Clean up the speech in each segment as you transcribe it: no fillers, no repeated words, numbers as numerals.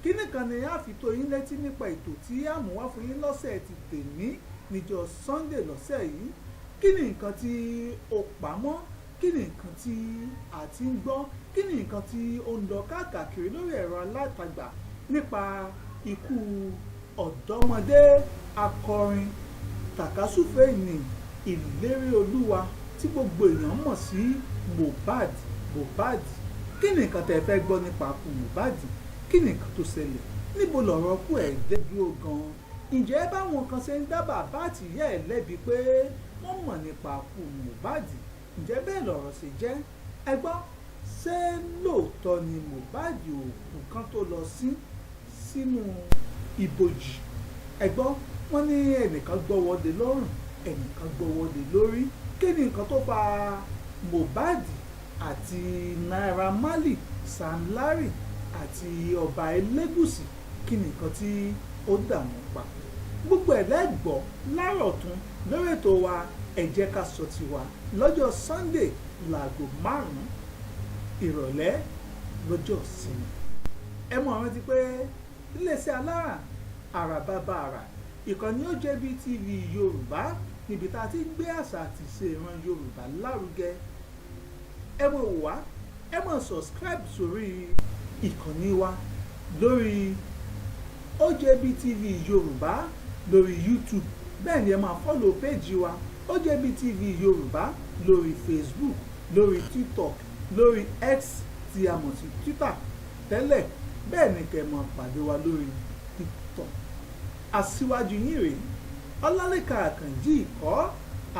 kíní kan ni a fi tó yín létí nípa ètò tí a mú wá fún yín lọ́sẹ̀ ti tèmi níjọ́ Sunday lọ́sẹ̀ yìí. Kí ni nǹkan tí ó pamọ́, kí ni nǹkan tí a ti ń gbọ́, kí ni nǹkan tí ó ń lọ káàkiri lórí ẹ̀rọ alátagbà nípa ikú ọ̀dọ́mọdé akọrin tàkásùfé ní ìlérí olúwa tí gbogbo èèyàn mọ̀ sí Mohbad. Kí ni nǹkan tẹ́ fẹ́ gbọ́ nípa ikú Mohbad? Kí ni nǹkan tó ṣẹlẹ̀? Níbo lọ̀rọ̀ kú ẹ̀ dé dúró gan-an? Ǹjẹ́ báwọn kan ṣe ń dá bàbá àtìyá ẹ̀ lẹ́bi pé wọ́n mọ̀ nípa ikú Mohbad? Ǹjẹ́ bẹ́ẹ̀ lọ̀rọ̀ ṣe jẹ́? Ẹ gbọ́, ṣé lóòótọ́ ni Mohbad òkú kan tó lọ sínú ibojì? Ẹ gbọ́, wọ́n ní ẹnìkan gbọ́wọ́dé lọ́rùn, ẹnìkan gbọ́wọ́dé lórí. Kí ni nǹkan tó fa Mohbad àti Naira Marley, Sam Larry àti ọba Elégùṣì? Kí ni nǹkan tí ó dààmú pa? Gbogbo ẹ̀ lẹ́gbọ́ láàárọ̀ tún lórí ètò wa Ẹ Jẹ́ Ká Sọ Tiwa lọ́jọ́ Sunday láago 5 ìrọ̀lẹ́ lọ́jọ́ ìsinmi. Ẹ mọ̀ rántí pé iléeṣẹ́ alára àràbàbà àrà ìkànnì OJBTV Yorùbá níbi tá a ti gbé àṣà àti ìṣe ìran Yorùbá lárugẹ. Ẹ mọ̀ wá, ẹ mọ̀ subscribe sórí ìkànnì wa lórí OJBTV Yorùbá lórí YouTube. Bẹ́ẹ̀ ni ẹ máa follow page wa OJBTV Yorùbá lórí Facebook, lórí TikTok, lórí X tí a mọ̀ sí Twitter tẹ́lẹ̀. Bẹ́ẹ̀ ni kẹ́ máa pàdé wa lórí TikTok. Asiwaju yín rèé, Olalekan Akanji ìkọ́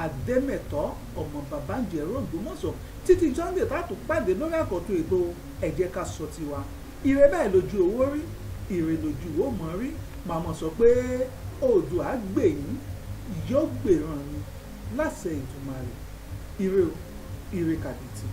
Ademeto ọmọ bàbá ń jẹ́ Ògbómọ̀ṣọ́. Títí Sunday tá a tún pàdé lórí àkọ́tún ètò Ẹ Jẹ́ Ká Sọ Tiwa. Ire bẹ́ẹ̀ lójú owó rí, ire lójú owó mọ́ rí. Màmá sọ pé Oòduà á gbè yín, yóò gbèràn yín láṣẹ Èdùmàrè. Ire o, ire kàdìtì.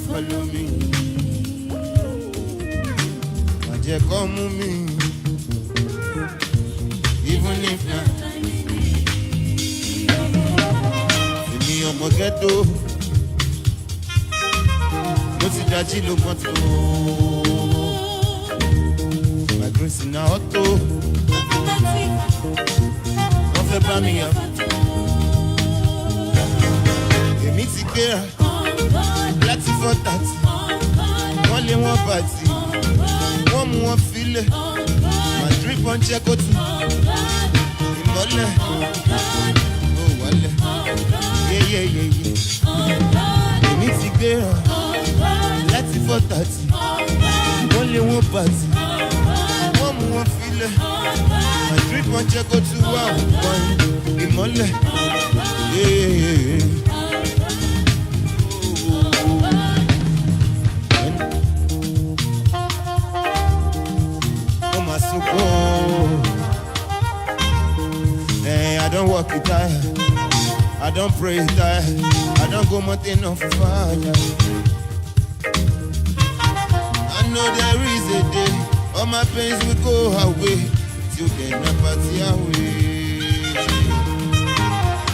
Follow me, Maje come me, even if not. Èmi ọmọ ghetto, mo ti dájí ló mọ́ tó. My grace in auto, wọ́n fẹ́ bá mi yà. Èmi ti gbéra. Láti 4:30 wọ́n lé wọ́n bàtì wọ́n mú wọn filẹ̀ Madrid wọ́n jẹ́ kó tù ìmọ́lẹ̀ ó wálẹ̀ yéyéyéyé èmi ti gbéra láti 4:30 wọ́n lé wọ́n bàtì wọ́n mú wọn filẹ̀ Madrid wọ́n jẹ́ kó tù wọ́n ìmọ́lẹ̀ yéyéyéyé. I don't walk it tired, I don't pray tired, I don't go mountain on fire. I know there is a day, all my pains will go away, till then I party away.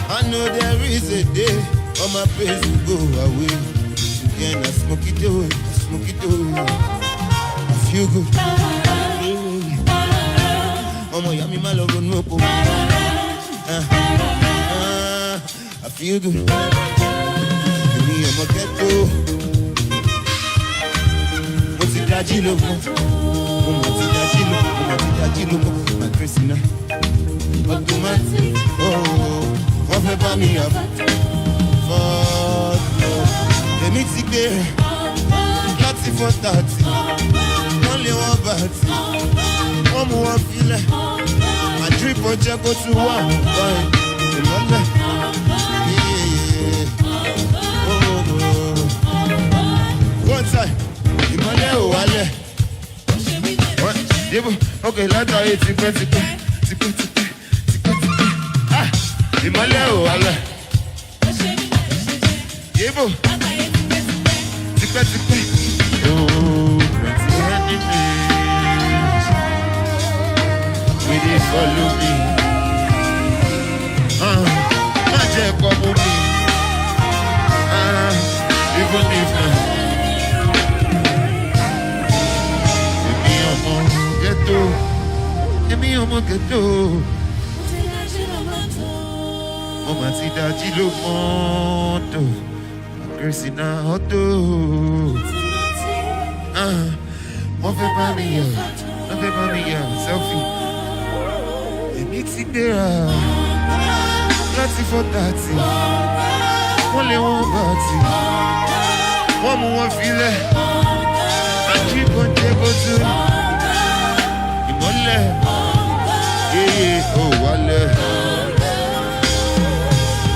I know there is a day, all my pains will go away, till then I smoke it away, smoke it away. I feel good. Ọmọ ìyá mi máa lọ ronú oko. I feel good. Èmi ọmọ ghetto. Mo ti dájí lóko. Mo ti dájí lóko. Mo ti dájí lóko. My grace na. Automatic. Wọ́n fẹ́ bá mi yà. Èmi ti gbé láti 4:30. Wọ́n lé wọ́n bàtì. Wọ́n mú wọn filẹ̀. Madrid wọ́n jẹ́ kó tún wà báyìí. Ìmọ́lẹ̀. One time, ìmọ́lẹ̀ ò wálẹ̀. Okay, látàrí tipẹ́tipẹ́. Ìmọ́lẹ̀ ò wálẹ̀. Yébò. tipẹ́tipẹ́. Oh, plenty enemies. We dey follow me. Má jẹ́ kọ́ mú mi. Even if not. Èmi ọmọ ghetto. Mo máa ti dájí ló mọ́tò. Gracie na auto. Wọ́n fẹ́ bá mi yọ̀. Wọ́n fẹ́ bá mi yọ̀. Selfie. Èmi ti gbéra. Láti 4:30. Wọ́n lé wọn bá ti. Wọ́n mú wọn filẹ̀. Àjíkọ̀ jẹ́ kó tó. Ìmọ̀lẹ̀. Yeah, oh, wale.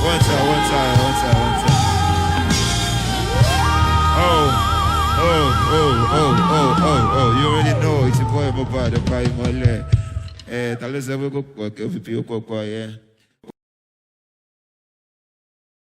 One time. Oh, you already know it's your boy Mohbad, the guy Mole. Tell us every go, yeah.